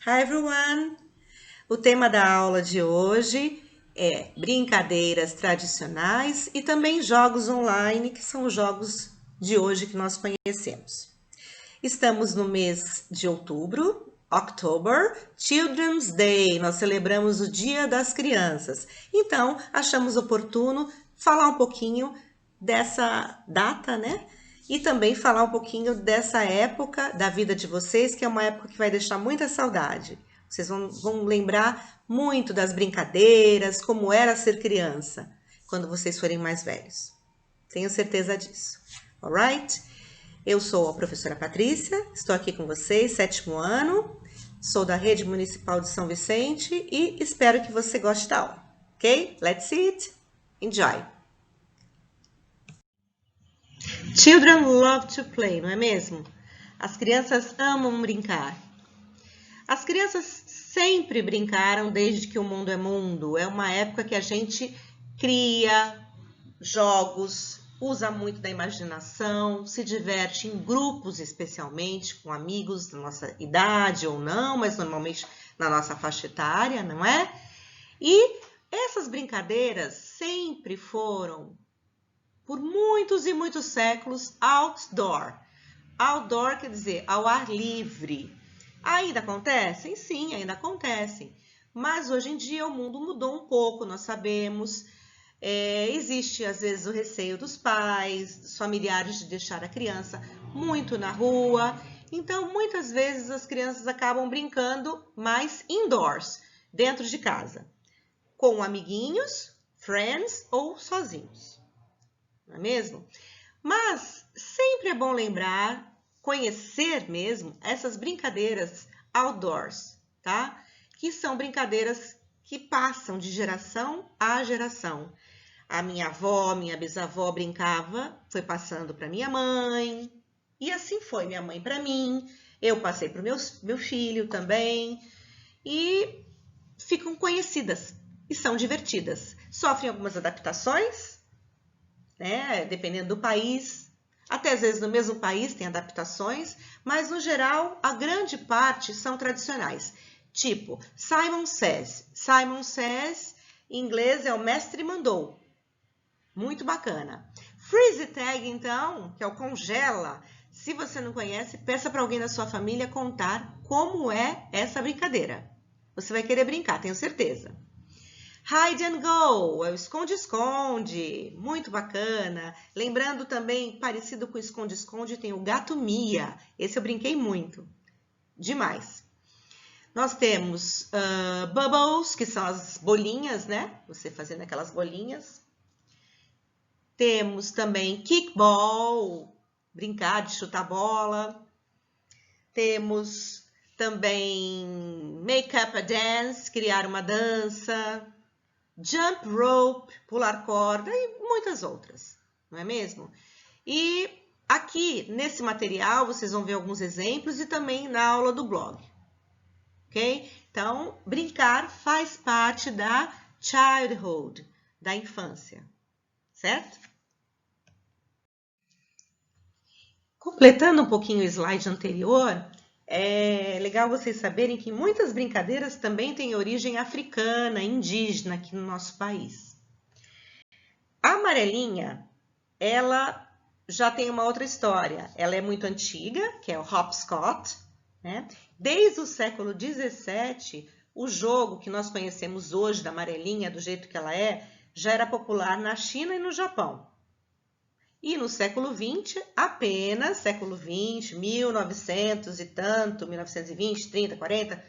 Hi everyone! O tema da aula de hoje é brincadeiras tradicionais e também jogos online, que são os jogos de hoje que nós conhecemos. Estamos no mês de outubro, October, Children's Day, nós celebramos o Dia das Crianças. Então, achamos oportuno falar um pouquinho dessa data, né? E também falar um pouquinho dessa época da vida de vocês, que é uma época que vai deixar muita saudade. Vocês vão lembrar muito das brincadeiras, como era ser criança, quando vocês forem mais velhos. Tenho certeza disso. Alright? Eu sou a professora Patrícia, estou aqui com vocês, 7º ano, sou da Rede Municipal de São Vicente e espero que você goste da aula. Ok? Let's sit. Enjoy! Children love to play, não é mesmo? As crianças amam brincar. As crianças sempre brincaram desde que o mundo é mundo. É uma época que a gente cria jogos, usa muito da imaginação, se diverte em grupos, especialmente com amigos da nossa idade ou não, mas normalmente na nossa faixa etária, não é? E essas brincadeiras sempre foram, por muitos e muitos séculos, outdoor. Outdoor quer dizer ao ar livre. Ainda acontecem? Sim, ainda acontecem. Mas hoje em dia o mundo mudou um pouco, nós sabemos. Existe, às vezes, o receio dos pais, dos familiares de deixar a criança muito na rua. Então, muitas vezes, as crianças acabam brincando mais indoors, dentro de casa, com amiguinhos, friends ou sozinhos. Não é mesmo? Mas sempre é bom lembrar, conhecer mesmo essas brincadeiras outdoors, tá? Que são brincadeiras que passam de geração a geração. A minha avó, minha bisavó brincava, foi passando para minha mãe, e assim foi, minha mãe para mim, eu passei para o meu filho também, e ficam conhecidas e são divertidas. Sofrem algumas adaptações, né? Dependendo do país, até às vezes no mesmo país tem adaptações, mas no geral a grande parte são tradicionais. Tipo, Simon Says. Simon Says, em inglês é o mestre mandou. Muito bacana. Freeze Tag, então, que é o congela. Se você não conhece, peça para alguém da sua família contar como é essa brincadeira. Você vai querer brincar, tenho certeza. Hide and Go, é o esconde-esconde, muito bacana. Lembrando também, parecido com esconde-esconde, tem o Gato Mia. Esse eu brinquei muito, demais. Nós temos Bubbles, que são as bolinhas, né? Você fazendo aquelas bolinhas. Temos também Kickball, brincar de chutar bola. Temos também Make Up a Dance, criar uma dança. Jump rope, pular corda e muitas outras, não é mesmo? E aqui nesse material vocês vão ver alguns exemplos e também na aula do blog, ok? Então, brincar faz parte da childhood, da infância, certo? Completando um pouquinho o slide anterior, é legal vocês saberem que muitas brincadeiras também têm origem africana, indígena aqui no nosso país. A amarelinha, ela já tem uma outra história. Ela é muito antiga, que é o hopscotch, né? Desde o século 17, o jogo que nós conhecemos hoje da amarelinha, do jeito que ela é, já era popular na China e no Japão. E no século 20, apenas século 20, 1900 e tanto, 1920, 30, 40,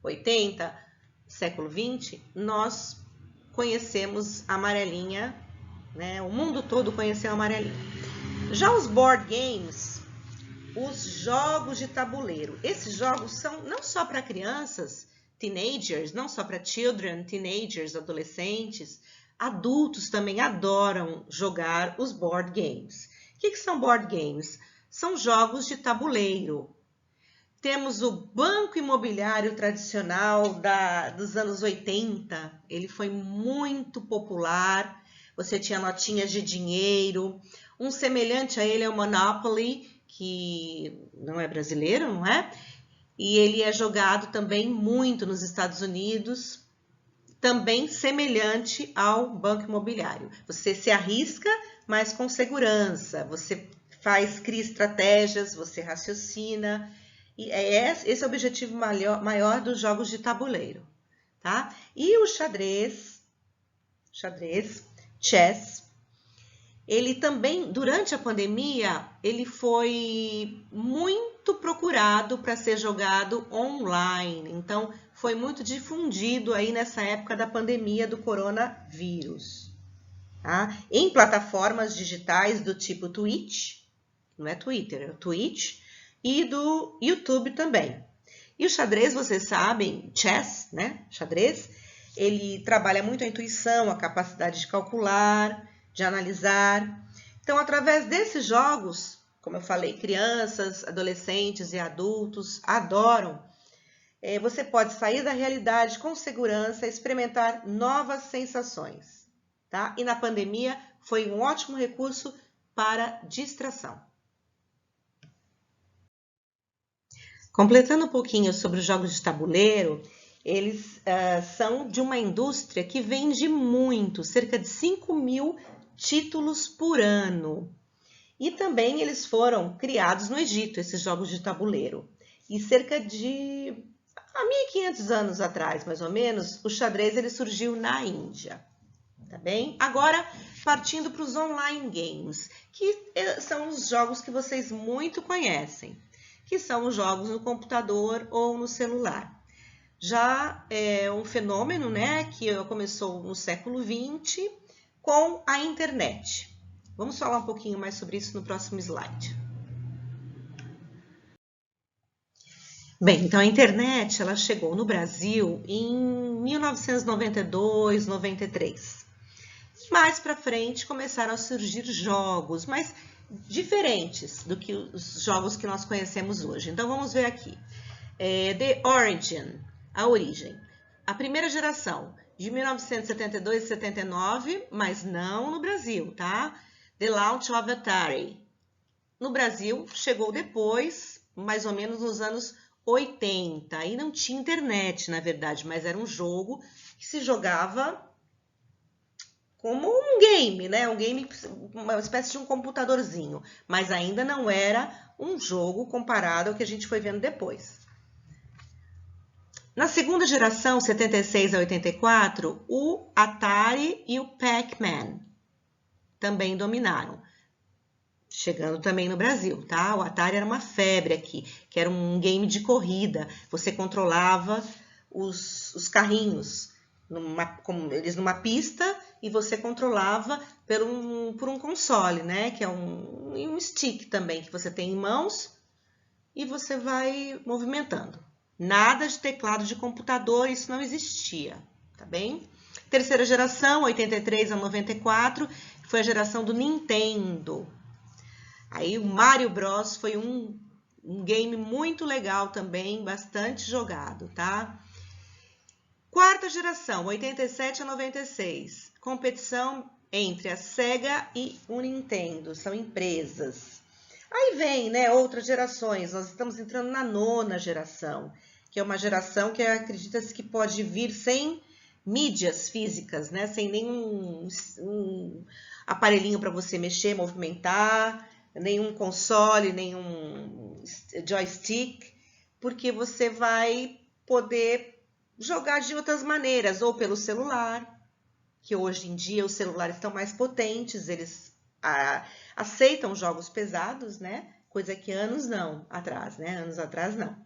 80, século 20, nós conhecemos a amarelinha, né? O mundo todo conheceu a amarelinha. Já os board games, os jogos de tabuleiro, esses jogos são não só para crianças, teenagers, não só para children, teenagers, adolescentes, adultos também adoram jogar os board games. O que são board games? São jogos de tabuleiro. Temos o banco imobiliário tradicional dos anos 80, ele foi muito popular, você tinha notinhas de dinheiro. Um semelhante a ele é o Monopoly, que não é brasileiro, não é? e ele é jogado também muito nos Estados Unidos, também semelhante ao banco imobiliário. Você se arrisca, mas com segurança, você cria estratégias, você raciocina, e esse é o objetivo maior dos jogos de tabuleiro, tá? E o xadrez, chess, ele também, durante a pandemia, ele foi muito procurado para ser jogado online. Então, foi muito difundido aí nessa época da pandemia do coronavírus. Tá? Em plataformas digitais do tipo Twitch, não é Twitter, é o Twitch, e do YouTube também. E o xadrez, vocês sabem, chess, né? Xadrez, ele trabalha muito a intuição, a capacidade de calcular, de analisar. Então, através desses jogos, como eu falei, crianças, adolescentes e adultos adoram. Você pode sair da realidade com segurança, experimentar novas sensações, tá? E na pandemia foi um ótimo recurso para distração. Completando um pouquinho sobre os jogos de tabuleiro, eles são de uma indústria que vende muito, cerca de 5.000 títulos por ano. E também eles foram criados no Egito, esses jogos de tabuleiro. E cerca de 1.500 anos atrás, mais ou menos, o xadrez ele surgiu na Índia. Tá bem? Agora, partindo para os online games, que são os jogos que vocês muito conhecem, que são os jogos no computador ou no celular. Já é um fenômeno, né, que começou no século XX com a internet. Vamos falar um pouquinho mais sobre isso no próximo slide. Bem, então a internet ela chegou no Brasil em 1992, 93. Mais para frente começaram a surgir jogos, mas diferentes do que os jogos que nós conhecemos hoje. Então vamos ver aqui. The Origin, a origem. A primeira geração, de 1972 e 79, mas não no Brasil, tá? The Launch of Atari. No Brasil, chegou depois, mais ou menos nos anos 80. Aí não tinha internet, na verdade, mas era um jogo que se jogava como um game, né? Um game, uma espécie de um computadorzinho, mas ainda não era um jogo comparado ao que a gente foi vendo depois. Na segunda geração, 76 a 84, o Atari e o Pac-Man também dominaram, chegando também no Brasil, tá? O Atari era uma febre aqui, que era um game de corrida. Você controlava os carrinhos, eles numa pista, e você controlava por um console, né? Que é um stick também, que você tem em mãos e você vai movimentando. Nada de teclado de computador, isso não existia, tá bem? Terceira geração, 83 a 94, foi a geração do Nintendo. Aí o Mario Bros foi um game muito legal também, bastante jogado, tá? Quarta geração, 87 a 96, competição entre a Sega e o Nintendo, são empresas. Aí vem, né, outras gerações, nós estamos entrando na nona geração, que é uma geração que acredita-se que pode vir sem mídias físicas, né, sem nenhum aparelhinho para você mexer, movimentar, nenhum console, nenhum joystick, porque você vai poder jogar de outras maneiras, ou pelo celular, que hoje em dia os celulares estão mais potentes, eles aceitam jogos pesados, né? Coisa que anos atrás não.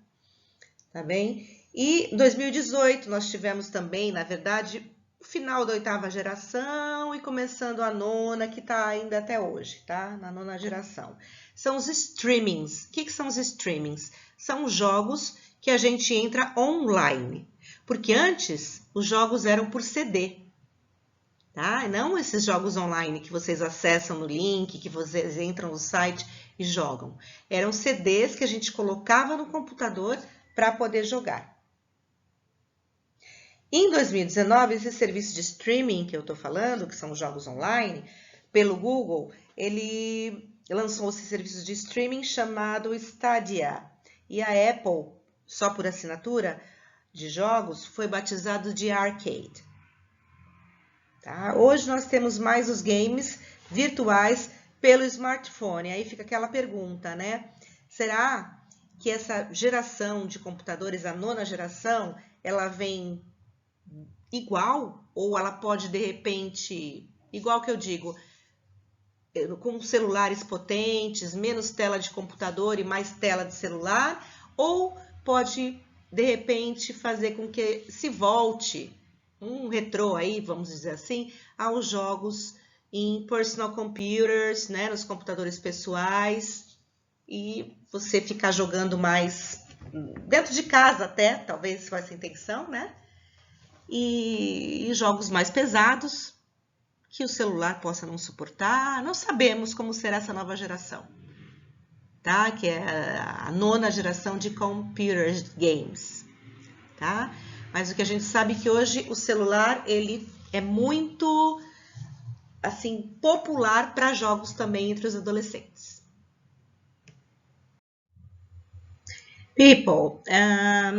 Tá bem? E em 2018 nós tivemos também, na verdade, o final da oitava geração e começando a nona, que está ainda até hoje, tá? Na nona geração. São os streamings. O que são os streamings? São jogos que a gente entra online. Porque antes, os jogos eram por CD. Tá? Não esses jogos online que vocês acessam no link, que vocês entram no site e jogam. Eram CDs que a gente colocava no computador para poder jogar. Em 2019, esse serviço de streaming que eu estou falando, que são jogos online, pelo Google, ele lançou esse serviço de streaming chamado Stadia. E a Apple só por assinatura de jogos, foi batizado de arcade. Tá? Hoje nós temos mais os games virtuais pelo smartphone. Aí fica aquela pergunta, né? Será que essa geração de computadores, a 9ª geração, ela vem igual? Ou ela pode, de repente, igual que eu digo, com celulares potentes, menos tela de computador e mais tela de celular? Ou pode, de repente, fazer com que se volte um retrô aí, vamos dizer assim, aos jogos em personal computers, né, nos computadores pessoais, e você ficar jogando mais dentro de casa até, talvez com essa intenção, né? E jogos mais pesados que o celular possa não suportar. Não sabemos como será essa nova geração, tá? Que é a 9ª geração de computer games, tá? Mas o que a gente sabe é que hoje o celular ele é muito assim popular para jogos também entre os adolescentes. People,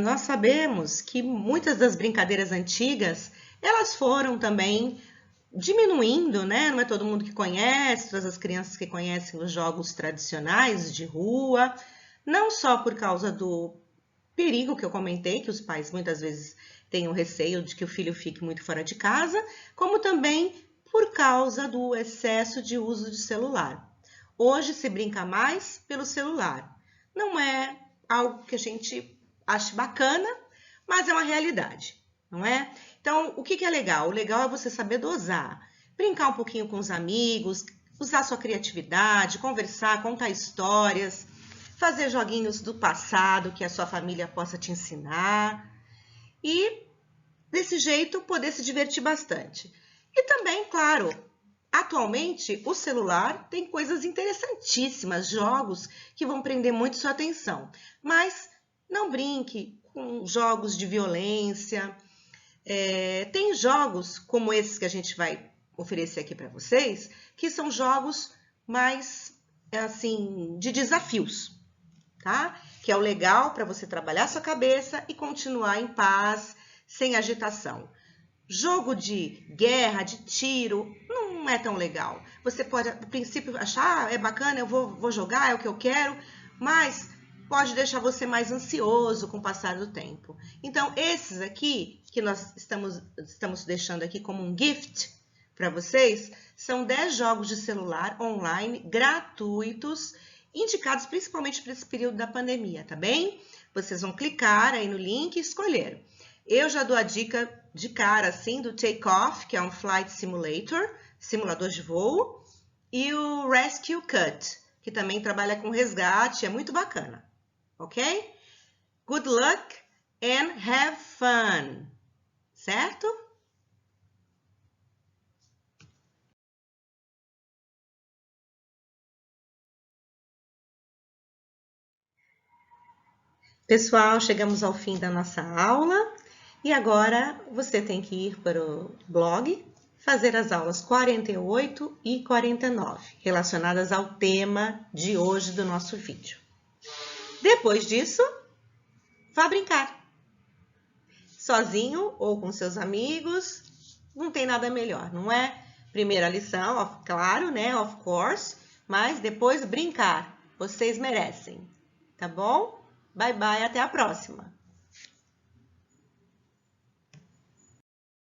nós sabemos que muitas das brincadeiras antigas elas foram também diminuindo, né? Não é todo mundo que conhece, todas as crianças que conhecem os jogos tradicionais de rua, não só por causa do perigo que eu comentei, que os pais muitas vezes têm o receio de que o filho fique muito fora de casa, como também por causa do excesso de uso de celular. Hoje se brinca mais pelo celular. Não é algo que a gente ache bacana, mas é uma realidade, não é? Então, o que é legal? O legal é você saber dosar, brincar um pouquinho com os amigos, usar sua criatividade, conversar, contar histórias, fazer joguinhos do passado que a sua família possa te ensinar e, desse jeito, poder se divertir bastante. E também, claro, atualmente o celular tem coisas interessantíssimas, jogos que vão prender muito sua atenção, mas não brinque com jogos de violência. Tem jogos como esses que a gente vai oferecer aqui para vocês, que são jogos mais assim de desafios, tá? Que é o legal para você trabalhar sua cabeça e continuar em paz, sem agitação. Jogo de guerra, de tiro, não é tão legal. Você pode, a princípio, achar, é bacana, eu vou jogar, é o que eu quero, mas pode deixar você mais ansioso com o passar do tempo. Então, esses aqui, que nós estamos deixando aqui como um gift para vocês, são 10 jogos de celular online gratuitos, indicados principalmente para esse período da pandemia, tá bem? Vocês vão clicar aí no link e escolher. Eu já dou a dica de cara, assim, do Take Off, que é um Flight Simulator, simulador de voo, e o Rescue Cut, que também trabalha com resgate, é muito bacana, ok? Good luck and have fun, certo? Pessoal, chegamos ao fim da nossa aula e agora você tem que ir para o blog fazer as aulas 48 e 49, relacionadas ao tema de hoje do nosso vídeo. Depois disso, vá brincar. Sozinho ou com seus amigos, não tem nada melhor, não é? Primeira lição, claro, né? Of course, mas depois brincar. Vocês merecem, tá bom? Bye, bye, até a próxima!